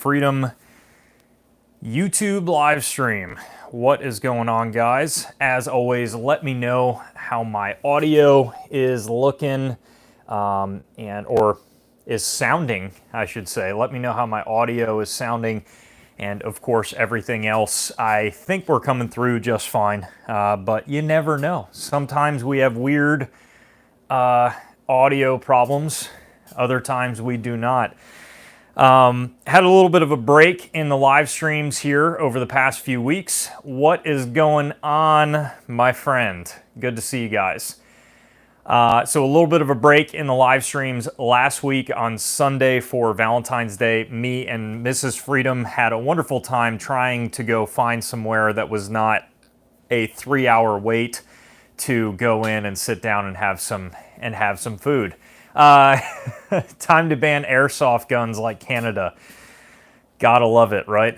Freedom YouTube live stream. What is going on, guys? As always, let me know how my audio is looking or is sounding, I should say. Let me know how my audio is sounding, and of course everything else. I think we're coming through just fine, but you never know. Sometimes we have weird audio problems, other times we do not. Had a little bit of a break in the live streams here over the past few weeks. What is going on, my friend? Good to see you guys. So a little bit of a break in the live streams last week on Sunday for Valentine's Day. Me and Mrs. Freedom had a wonderful time trying to go find somewhere that was not a 3-hour wait to go in and sit down and have some food. Time to ban airsoft guns like Canada. Gotta love it, right?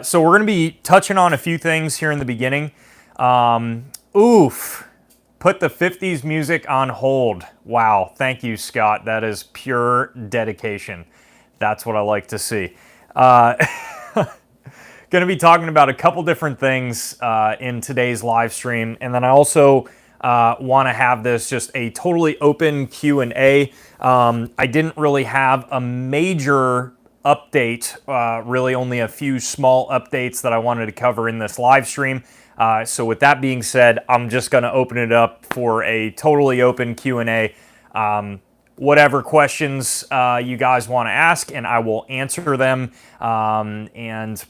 So we're going to be touching on a few things here in the beginning. Put the 50s music on hold. Wow, thank you, Scott. That is pure dedication. That's what I like to see. Going to be talking about a couple different things in today's live stream, and then I also want to have this just a totally open Q&A. I didn't really have a major update, really only a few small updates that I wanted to cover in this live stream. So with that being said, I'm just going to open it up for a totally open Q&A. Whatever questions you guys want to ask, and I will answer them, and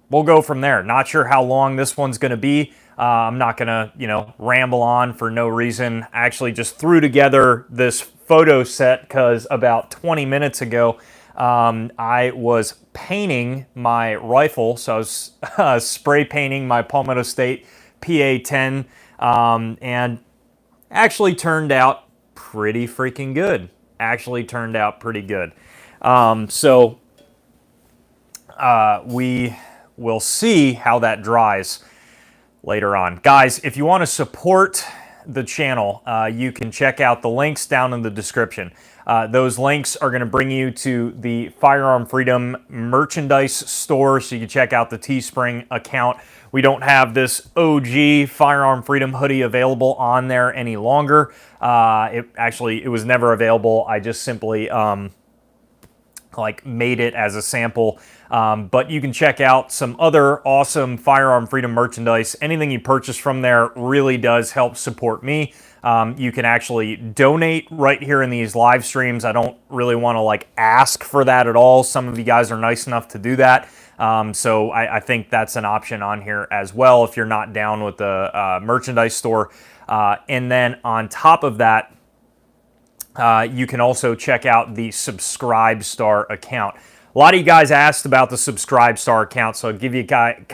we'll go from there. Not sure how long this one's going to be. I'm not going to, ramble on for no reason. I actually just threw together this photo set because about 20 minutes ago, I was painting my rifle. So I was spray painting my Palmetto State PA-10, and actually turned out pretty freaking good. We will see how that dries later on. Guys, if you want to support the channel, you can check out the links down in the description. Those links are going to bring you to the Firearm Freedom merchandise store, so you can check out the Teespring account. We don't have this OG Firearm Freedom hoodie available on there any longer. It was never available. I just simply made it as a sample. But you can check out some other awesome Firearm Freedom merchandise. Anything you purchase from there really does help support me. You can actually donate right here in these live streams. I don't really want to ask for that at all. Some of you guys are nice enough to do that. So I think that's an option on here as well if you're not down with the merchandise store. And then on top of that, you can also check out the Subscribe Star account. A lot of you guys asked about the Subscribe Star account, so I'll give you I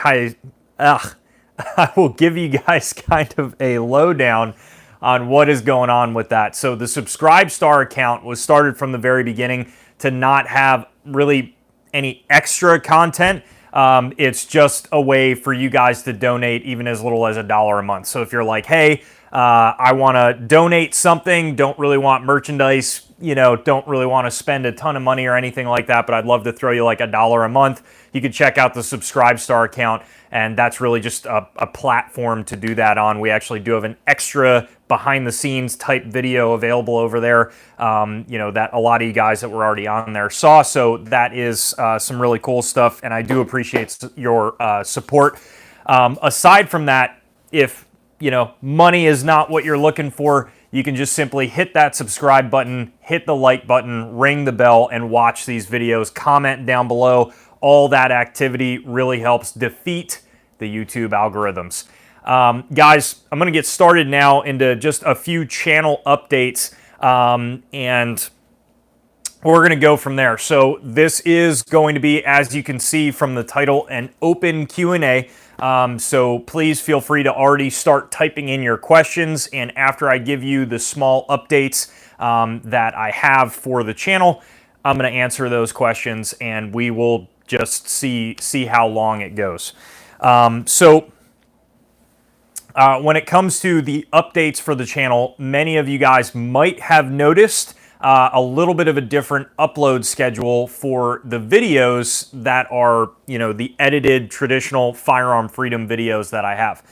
will give you guys kind of a lowdown on what is going on with that. So the Subscribe Star account was started from the very beginning to not have really any extra content. It's just a way for you guys to donate even as little as $1 a month. So if you're like, hey, I want to donate something, don't really want merchandise, don't really want to spend a ton of money or anything like that, but I'd love to throw you $1 a month, you can check out the Subscribe Star account, and that's really just a platform to do that on. We actually do have an extra behind-the-scenes type video available over there, that a lot of you guys that were already on there saw, so that is some really cool stuff, and I do appreciate your support. Aside from that, if money is not what you're looking for, you can just simply hit that subscribe button, hit the like button, ring the bell, and watch these videos. Comment down below. All that activity really helps defeat the YouTube algorithms. Guys, I'm going to get started now into just a few channel updates, and we're going to go from there. So this is going to be, as you can see from the title, an open Q&A. So please feel free to already start typing in your questions, and after I give you the small updates that I have for the channel, I'm going to answer those questions, and we will just see how long it goes. When it comes to the updates for the channel, many of you guys might have noticed a little bit of a different upload schedule for the videos that are, you know, the edited traditional Firearm Freedom videos that I have.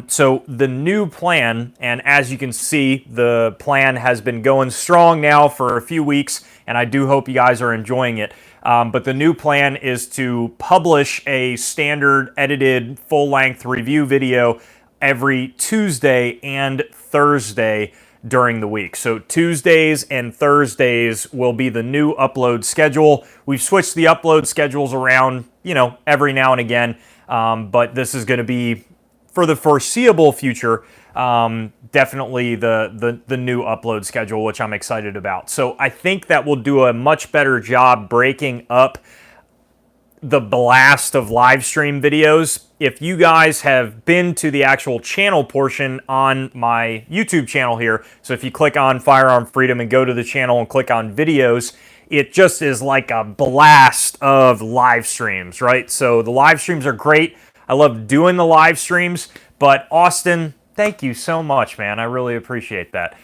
So the new plan, and as you can see, the plan has been going strong now for a few weeks, and I do hope you guys are enjoying it. But the new plan is to publish a standard edited full-length review video every Tuesday and Thursday during the week. So Tuesdays and Thursdays will be the new upload schedule. We've switched the upload schedules around, you know, every now and again, but this is going to be, for the foreseeable future, definitely the new upload schedule, which I'm excited about. So I think that we'll do a much better job breaking up the blast of live stream videos. If you guys have been to the actual channel portion on my YouTube channel here, so if you click on Firearm Freedom and go to the channel and click on videos, it just is like a blast of live streams, right? So the live streams are great. I love doing the live streams, but Austin, thank you so much, man. I really appreciate that.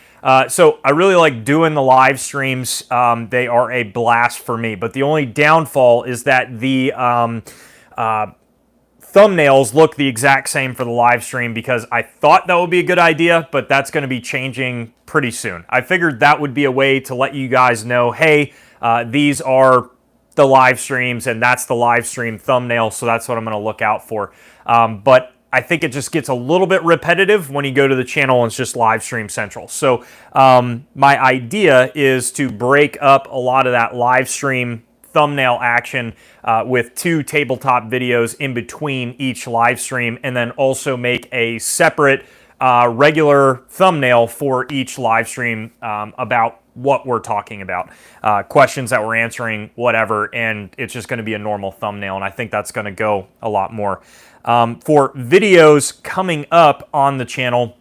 So I really like doing the live streams. They are a blast for me, but the only downfall is that the thumbnails look the exact same for the live stream, because I thought that would be a good idea, but that's going to be changing pretty soon. I figured that would be a way to let you guys know, hey, these are the live streams and that's the live stream thumbnail, so that's what I'm going to look out for. But I think it just gets a little bit repetitive when you go to the channel and it's just live stream central. So my idea is to break up a lot of that live stream thumbnail action with 2 tabletop videos in between each live stream, and then also make a separate regular thumbnail for each live stream about what we're talking about, questions that we're answering, whatever, and it's just going to be a normal thumbnail, and I think that's going to go a lot more. For videos coming up on the channel,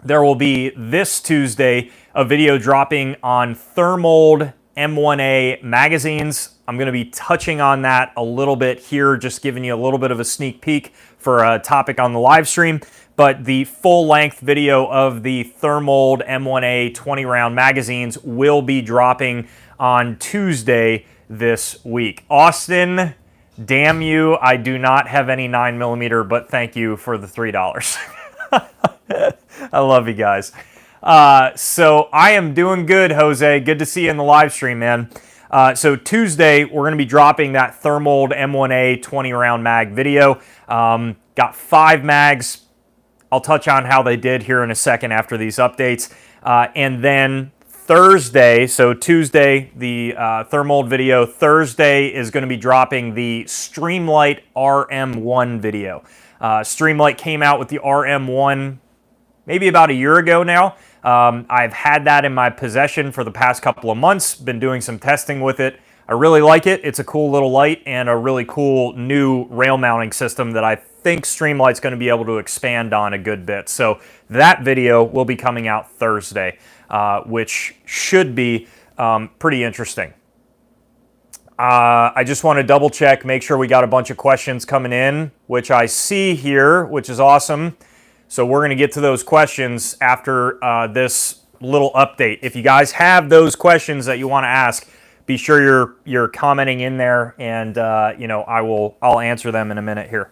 there will be this Tuesday a video dropping on thermold M1A magazines. I'm going to be touching on that a little bit here, just giving you a little bit of a sneak peek for a topic on the live stream. But the full-length video of the thermold M1A 20-round magazines will be dropping on Tuesday this week. Austin, damn you, I do not have any 9mm, but thank you for the $3. I love you guys. So I am doing good, Jose. Good to see you in the live stream, man. So Tuesday, we're going to be dropping that thermold M1A 20-round mag video. Got 5 mags. I'll touch on how they did here in a second after these updates. And then Thursday, so Tuesday, the thermold video. Thursday is going to be dropping the Streamlight RM1 video. Streamlight came out with the RM1 maybe about a year ago now. I've had that in my possession for the past couple of months, been doing some testing with it. I really like it. It's a cool little light and a really cool new rail mounting system that I think Streamlight's going to be able to expand on a good bit. So that video will be coming out Thursday, which should be pretty interesting. I just want to double check, make sure we got a bunch of questions coming in, which I see here, which is awesome. So we're going to get to those questions after this little update. If you guys have those questions that you want to ask, be sure you're commenting in there, and you know, I'll answer them in a minute here.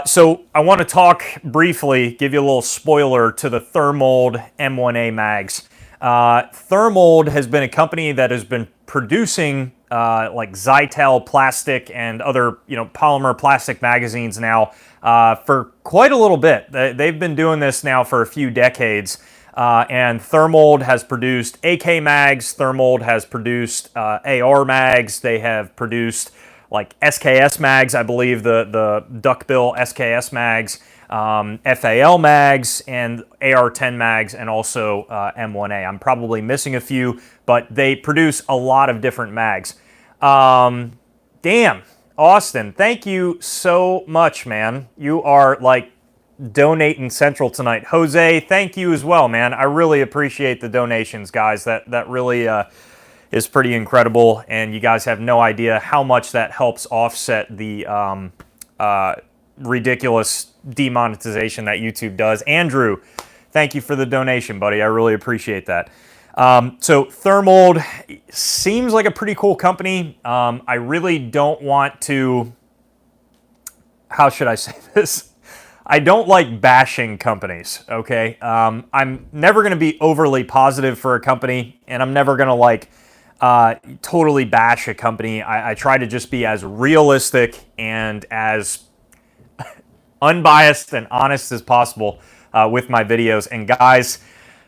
So I want to talk briefly, give you a little spoiler to the thermold M1A mags. Thermold has been a company that has been producing like Zytel plastic and other, you know, polymer plastic magazines now for quite a little bit. They've been doing this now for a few decades. And Thermold has produced AK mags, Thermold has produced AR mags, they have produced like SKS mags, I believe the duckbill SKS mags, FAL mags, and AR-10 mags, and also M1A. I'm probably missing a few, but they produce a lot of different mags. Damn, Austin, thank you so much, man. You are like donating central tonight. Jose, thank you as well, man. I really appreciate the donations, guys. That really is pretty incredible, and you guys have no idea how much that helps offset the ridiculous demonetization that YouTube does. Andrew, thank you for the donation, buddy. I really appreciate that. So Thermold seems like a pretty cool company. I really don't want to, how should I say this? I don't like bashing companies, okay? I'm never going to be overly positive for a company, and I'm never going to like totally bash a company. I try to just be as realistic and as unbiased and honest as possible with my videos. And guys,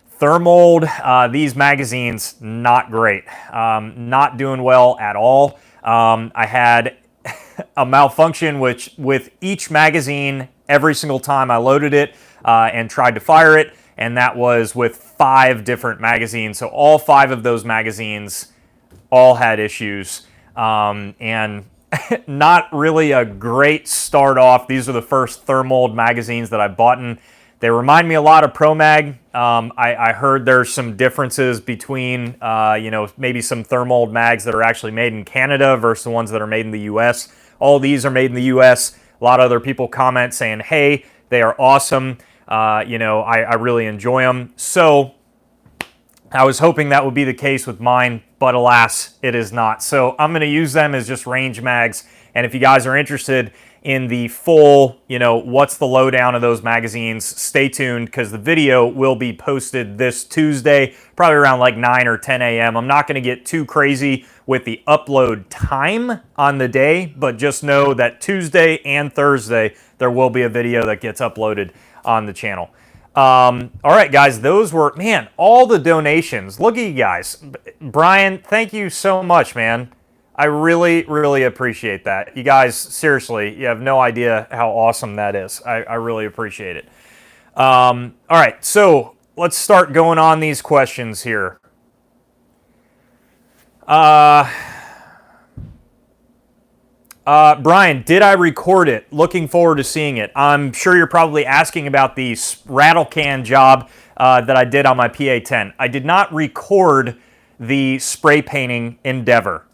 Thermold, these magazines, not great. Not doing well at all. I had a malfunction with each magazine every single time I loaded it and tried to fire it, and that was with 5 different magazines. So all 5 of those magazines all had issues, and not really a great start off. These are the first Thermold magazines that I've bought in. They remind me a lot of ProMag. I heard there's some differences between, maybe some Thermold mags that are actually made in Canada versus the ones that are made in the U.S. All these are made in the U.S. A lot of other people comment saying, hey, they are awesome. I really enjoy them. So I was hoping that would be the case with mine, but alas, it is not. So I'm going to use them as just range mags. And if you guys are interested in the full, what's the lowdown of those magazines, stay tuned because the video will be posted this Tuesday, probably around like 9 or 10 a.m. I'm not going to get too crazy with the upload time on the day, but just know that Tuesday and Thursday, there will be a video that gets uploaded on the channel. All right, guys, those were, man, all the donations. Look at you guys. Brian, thank you so much, man. I really, really appreciate that. You guys, seriously, you have no idea how awesome that is. I really appreciate it. All right, so let's start going on these questions here. Brian, did I record it? Looking forward to seeing it. I'm sure you're probably asking about the rattle can job that I did on my PA-10. I did not record the spray painting endeavor.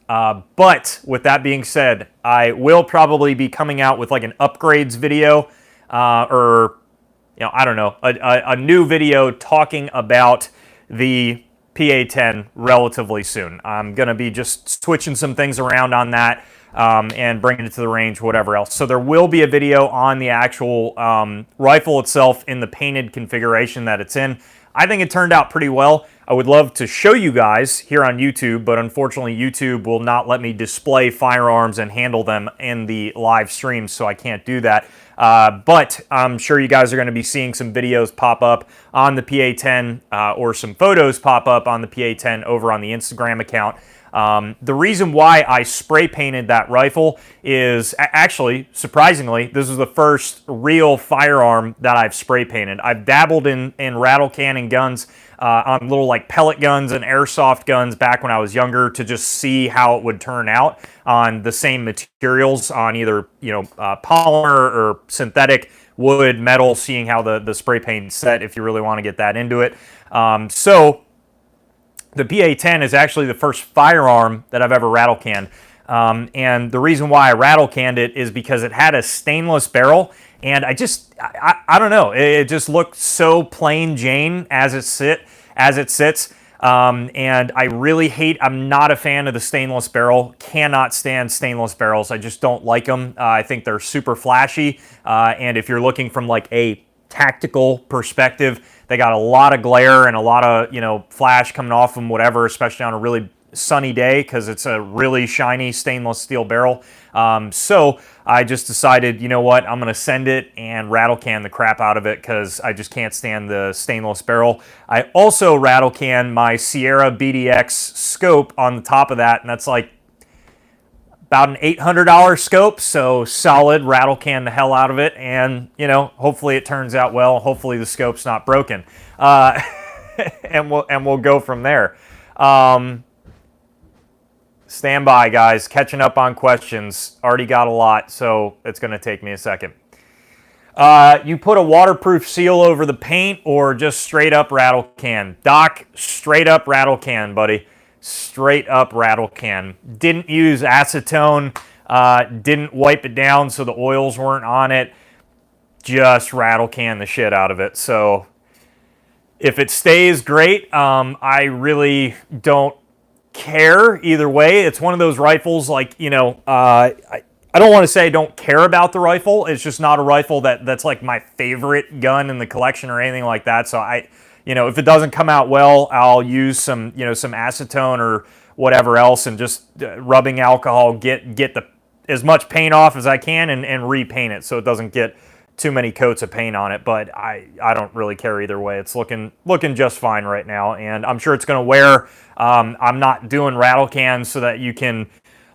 But with that being said, I will probably be coming out with like an upgrades video or, I don't know, a new video talking about the PA-10 relatively soon. I'm going to be just switching some things around on that and bringing it to the range, whatever else. So there will be a video on the actual rifle itself in the painted configuration that it's in. I think it turned out pretty well. I would love to show you guys here on YouTube, but unfortunately YouTube will not let me display firearms and handle them in the live stream, so I can't do that. But I'm sure you guys are going to be seeing some videos pop up on the PA-10 or some photos pop up on the PA-10 over on the Instagram account. The reason why I spray painted that rifle is actually, surprisingly, this is the first real firearm that I've spray painted. I've dabbled in rattle cannon guns on little like pellet guns and airsoft guns back when I was younger to just see how it would turn out on the same materials on either, polymer or synthetic, wood, metal, seeing how the spray paint set if you really want to get that into it. So the PA-10 is actually the first firearm that I've ever rattle canned. And the reason why I rattle canned it is because it had a stainless barrel, and I don't know, it just looked so plain Jane as it sits. And I really hate, I'm not a fan of the stainless barrel, cannot stand stainless barrels. I just don't like them. I think they're super flashy. And if you're looking from like a tactical perspective, they got a lot of glare and a lot of, flash coming off them, whatever, especially on a really sunny day because it's a really shiny stainless steel barrel. So I just decided, you know what, I'm going to send it and rattle can the crap out of it because I just can't stand the stainless barrel. I also rattle can my Sierra BDX scope on the top of that, and that's like about an $800 scope, so solid, rattle can the hell out of it, and, hopefully it turns out well. Hopefully the scope's not broken. And we'll go from there. Stand by, guys. Catching up on questions. Already got a lot, so it's going to take me a second. You put a waterproof seal over the paint or just straight up rattle can? Doc, straight up rattle can, buddy. Straight up rattle can. Didn't use acetone. Didn't wipe it down so the oils weren't on it. Just rattle can the shit out of it. So If it stays, great. I really don't care either way. It's one of those rifles, like, I don't want to say I don't care about the rifle. It's just not a rifle that's like my favorite gun in the collection or anything like that. So if it doesn't come out well, I'll use some acetone or whatever else, and just rubbing alcohol, get as much paint off as I can, and repaint it so it doesn't get too many coats of paint on it. But I don't really care either way. It's looking just fine right now, and I'm sure it's going to wear. I'm not doing rattle cans so that you can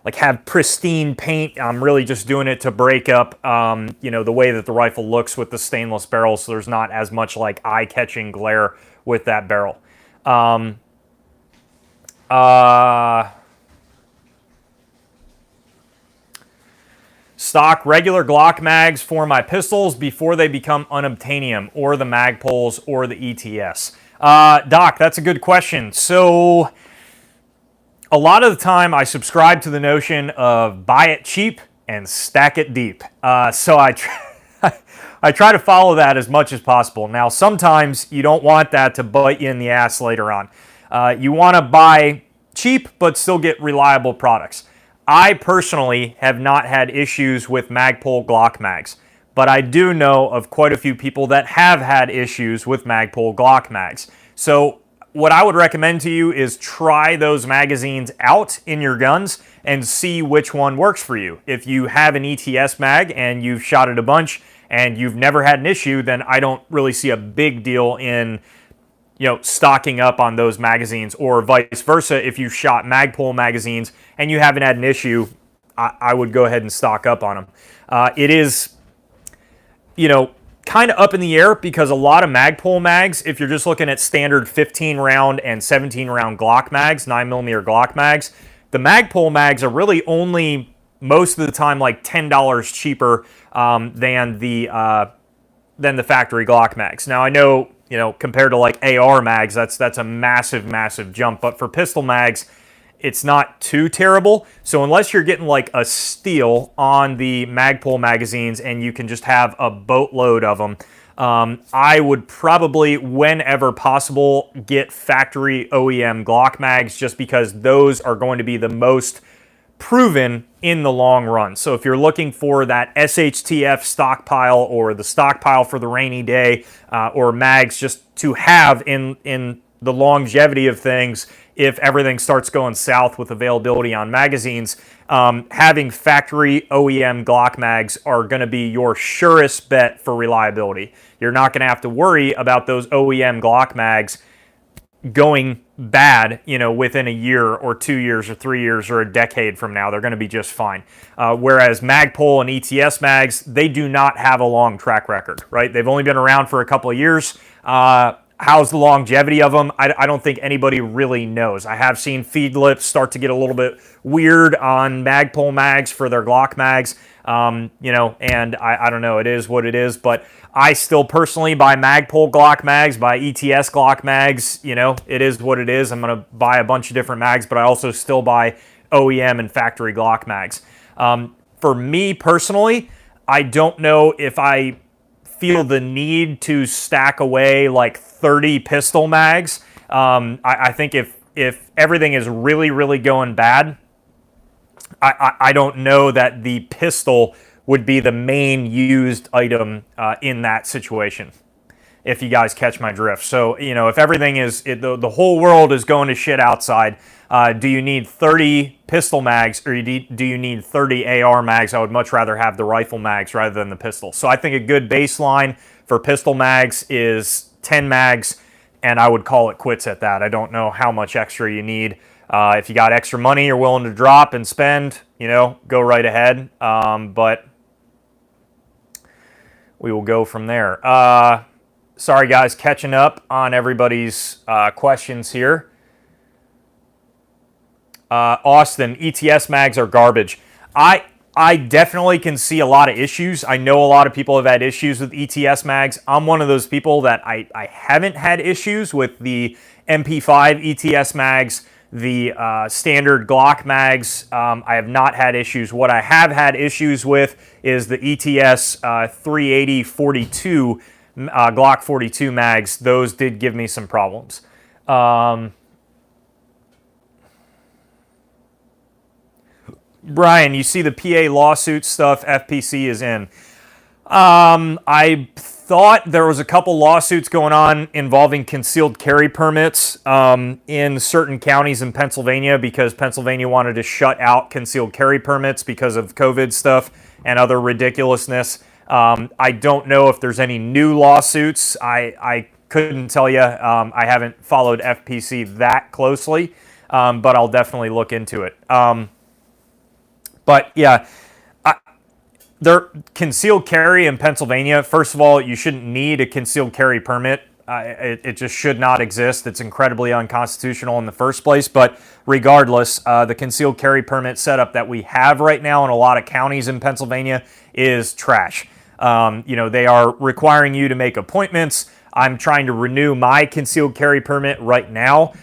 like have pristine paint. I'm really just doing it to break up the way that the rifle looks with the stainless barrel, so there's not as much like eye-catching glare with that barrel. Stock regular Glock mags for my pistols before they become unobtainium, or the Magpols, or the ETS. Doc, that's a good question. So a lot of the time I subscribe to the notion of buy it cheap and stack it deep. So I try to follow that as much as possible. Now, sometimes you don't want that to bite you in the ass later on. You want to buy cheap but still get reliable products. I personally have not had issues with Magpul Glock mags, but I do know of quite a few people that have had issues with Magpul Glock mags. So what I would recommend to you is try those magazines out in your guns and see which one works for you. If you have an ETS mag and you've shot it a bunch and you've never had an issue, then I don't really see a big deal in stocking up on those magazines, or vice versa. If you shot Magpul magazines and you haven't had an issue, I would go ahead and stock up on them. It is, kind of up in the air, because a lot of Magpul mags, if you're just looking at standard 15 round and 17 round Glock mags, 9mm Glock mags, the Magpul mags are really only most of the time like $10 cheaper than the factory Glock mags. Now I know, compared to like AR mags, that's a massive jump, but for pistol mags, it's not too terrible. So unless you're getting like a steal on the Magpul magazines and you can just have a boatload of them, I would probably, whenever possible, get factory OEM Glock mags, just because those are going to be the most proven in the long run. So if you're looking for that SHTF stockpile, or the stockpile for the rainy day, or mags just to have in the longevity of things, if everything starts going south with availability on magazines, having factory OEM Glock mags are going to be your surest bet for reliability. You're not going to have to worry about those OEM Glock mags going bad, within a year or 2 years or 3 years or a decade from now. They're going to be just fine. Whereas Magpul and ETS mags, they do not have a long track record, right? They've only been around for a couple of years. How's the longevity of them? I don't think anybody really knows. I have seen feed lips start to get a little bit weird on Magpul mags for their Glock mags, and I don't know, it is what it is, but I still personally buy Magpul Glock mags, buy ETS Glock mags, it is what it is. I'm going to buy a bunch of different mags, but I also still buy OEM and factory Glock mags. For me personally, I don't know if I feel the need to stack away like 30 pistol mags. I think if everything is really going bad, I don't know that the pistol would be the main used item in that situation, if you guys catch my drift. So, if everything is, the whole world is going to shit outside, do you need 30 pistol mags, or do you need 30 AR mags? I would much rather have the rifle mags rather than the pistol. So I think a good baseline for pistol mags is 10 mags, and I would call it quits at that. I don't know how much extra you need. If you got extra money you're willing to drop and spend, go right ahead. But we will go from there. Sorry guys, catching up on everybody's questions here. Austin, ETS mags are garbage. I definitely can see a lot of issues. I know a lot of people have had issues with ETS mags. I'm one of those people that I haven't had issues with the MP5 ETS mags, the standard Glock mags. I have not had issues. What I have had issues with is the ETS 380-42 Glock 42 mags, those did give me some problems. Brian, you see the PA lawsuit stuff FPC is in. I thought there was a couple lawsuits going on involving concealed carry permits in certain counties in Pennsylvania because Pennsylvania wanted to shut out concealed carry permits because of COVID stuff and other ridiculousness. I don't know if there's any new lawsuits. I couldn't tell you. I haven't followed FPC that closely, but I'll definitely look into it. But yeah, they're concealed carry in Pennsylvania. First of all, you shouldn't need a concealed carry permit. It just should not exist. It's incredibly unconstitutional in the first place. But regardless, the concealed carry permit setup that we have right now in a lot of counties in Pennsylvania is trash. They are requiring you to make appointments. I'm trying to renew my concealed carry permit right now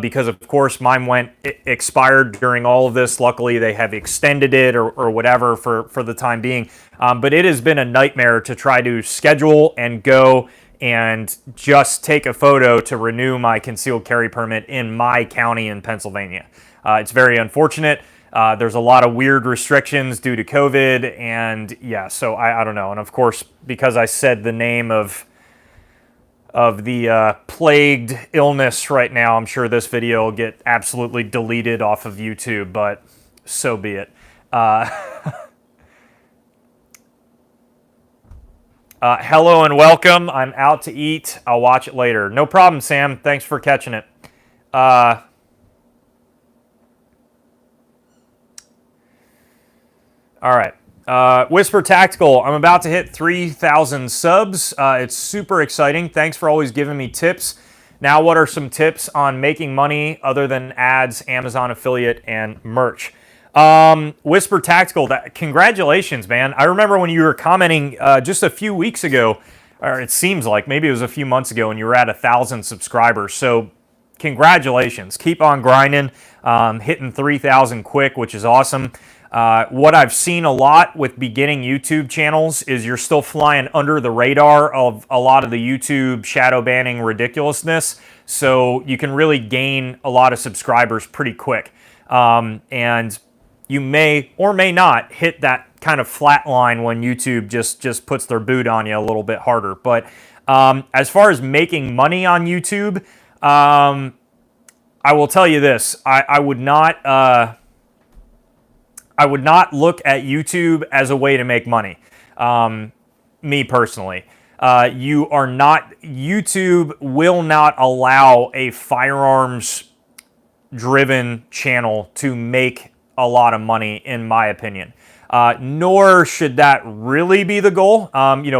because, of course, mine expired during all of this. Luckily, they have extended it or whatever for the time being. But it has been a nightmare to try to schedule and go and just take a photo to renew my concealed carry permit in my county in Pennsylvania. It's very unfortunate. There's a lot of weird restrictions due to COVID. And yeah, so I don't know. And of course, because I said the name of the plagued illness right now, I'm sure this video will get absolutely deleted off of YouTube, but so be it. Hello and welcome. I'm out to eat. I'll watch it later. No problem, Sam. Thanks for catching it. All right. Whisper Tactical, I'm about to hit 3,000 subs. It's super exciting. Thanks for always giving me tips. Now, what are some tips on making money other than ads, Amazon affiliate, and merch? Whisper Tactical, congratulations, man. I remember when you were commenting just a few weeks ago, or it seems like maybe it was a few months ago, and you were at 1,000 subscribers. So congratulations. Keep on grinding, hitting 3,000 quick, which is awesome. What I've seen a lot with beginning YouTube channels is you're still flying under the radar of a lot of the YouTube shadow banning ridiculousness. So you can really gain a lot of subscribers pretty quick. And you may or may not hit that kind of flat line when YouTube just puts their boot on you a little bit harder. But as far as making money on YouTube, I will tell you this. I would not look at YouTube as a way to make money. Me personally. YouTube will not allow a firearms driven channel to make a lot of money, in my opinion. Nor should that really be the goal.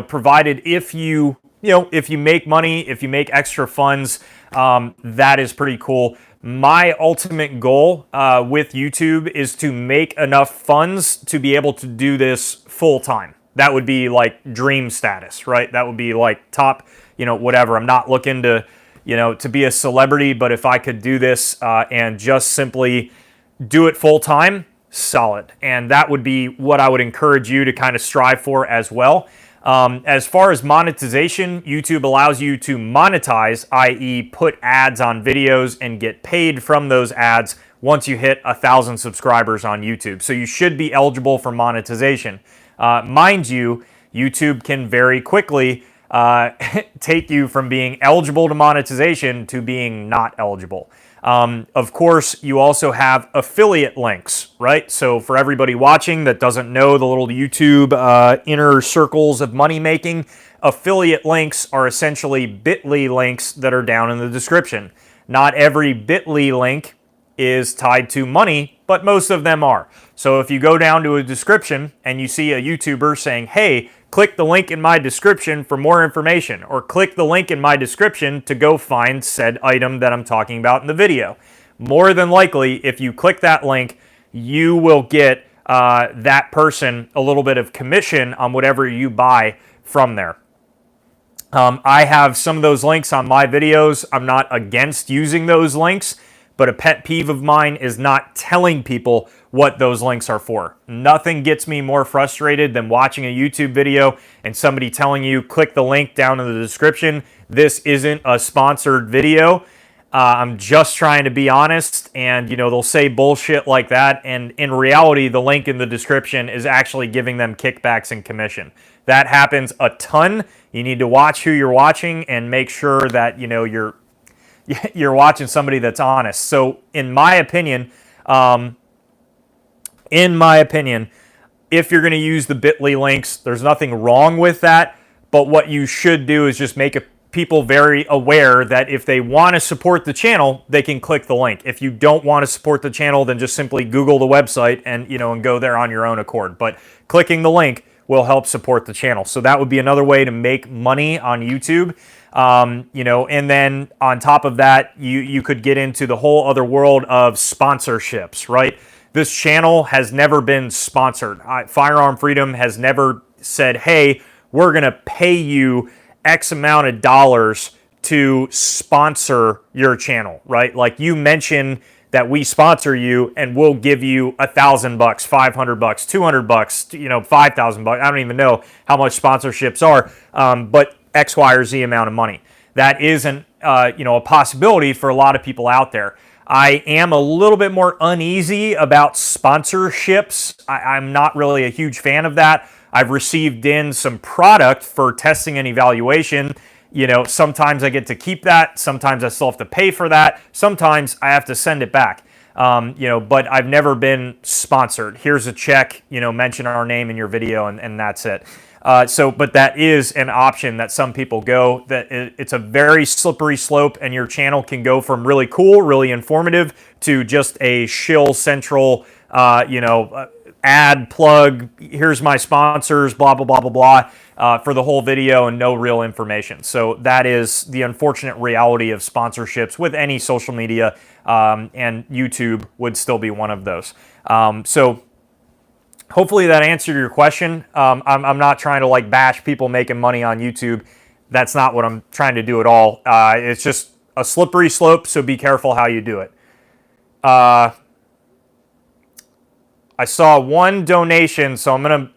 Provided if you make money, if you make extra funds, that is pretty cool. My ultimate goal with YouTube is to make enough funds to be able to do this full time. That would be like dream status, right? That would be like top, whatever. I'm not looking to be a celebrity, but if I could do this and just simply do it full time, solid. And that would be what I would encourage you to kind of strive for as well. As far as monetization, YouTube allows you to monetize, i.e. put ads on videos and get paid from those ads once you hit 1,000 subscribers on YouTube. So you should be eligible for monetization. Mind you, YouTube can very quickly take you from being eligible to monetization to being not eligible. Of course, you also have affiliate links, right? So for everybody watching that doesn't know the little YouTube inner circles of money making, affiliate links are essentially bit.ly links that are down in the description. Not every bit.ly link is tied to money, but most of them are. So if you go down to a description and you see a YouTuber saying, hey, click the link in my description for more information, or click the link in my description to go find said item that I'm talking about in the video. More than likely, if you click that link, you will get that person a little bit of commission on whatever you buy from there. I have some of those links on my videos. I'm not against using those links, but a pet peeve of mine is not telling people what those links are for. Nothing gets me more frustrated than watching a YouTube video and somebody telling you, click the link down in the description. This isn't a sponsored video. I'm just trying to be honest, and they'll say bullshit like that, and in reality, the link in the description is actually giving them kickbacks and commission. That happens a ton. You need to watch who you're watching and make sure that you're watching somebody that's honest. So, in my opinion, if you're going to use the bit.ly links, there's nothing wrong with that. But what you should do is just make people very aware that if they want to support the channel, they can click the link. If you don't want to support the channel, then just simply Google the website and go there on your own accord. But clicking the link will help support the channel. So that would be another way to make money on YouTube. And then on top of that, you could get into the whole other world of sponsorships, right? This channel has never been sponsored. Firearm Freedom has never said, hey, we're going to pay you X amount of dollars to sponsor your channel, right? Like you mention that we sponsor you and we'll give you $1,000, $500, $200, $5,000. I don't even know how much sponsorships are, but X, Y, or Z amount of money. That is a possibility for a lot of people out there. I am a little bit more uneasy about sponsorships. I'm not really a huge fan of that. I've received in some product for testing and evaluation. Sometimes I get to keep that. Sometimes I still have to pay for that. Sometimes I have to send it back. But I've never been sponsored. Here's a check, mention our name in your video and that's it. But that is an option that some people go, that it's a very slippery slope, and your channel can go from really cool, really informative to just a shill central, ad plug, here's my sponsors, blah, blah, blah, blah, blah, for the whole video and no real information. So that is the unfortunate reality of sponsorships with any social media, and YouTube would still be one of those. So hopefully that answered your question. I'm not trying to bash people making money on YouTube. That's not what I'm trying to do at all. It's just a slippery slope, so be careful how you do it. I saw one donation, so I'm going to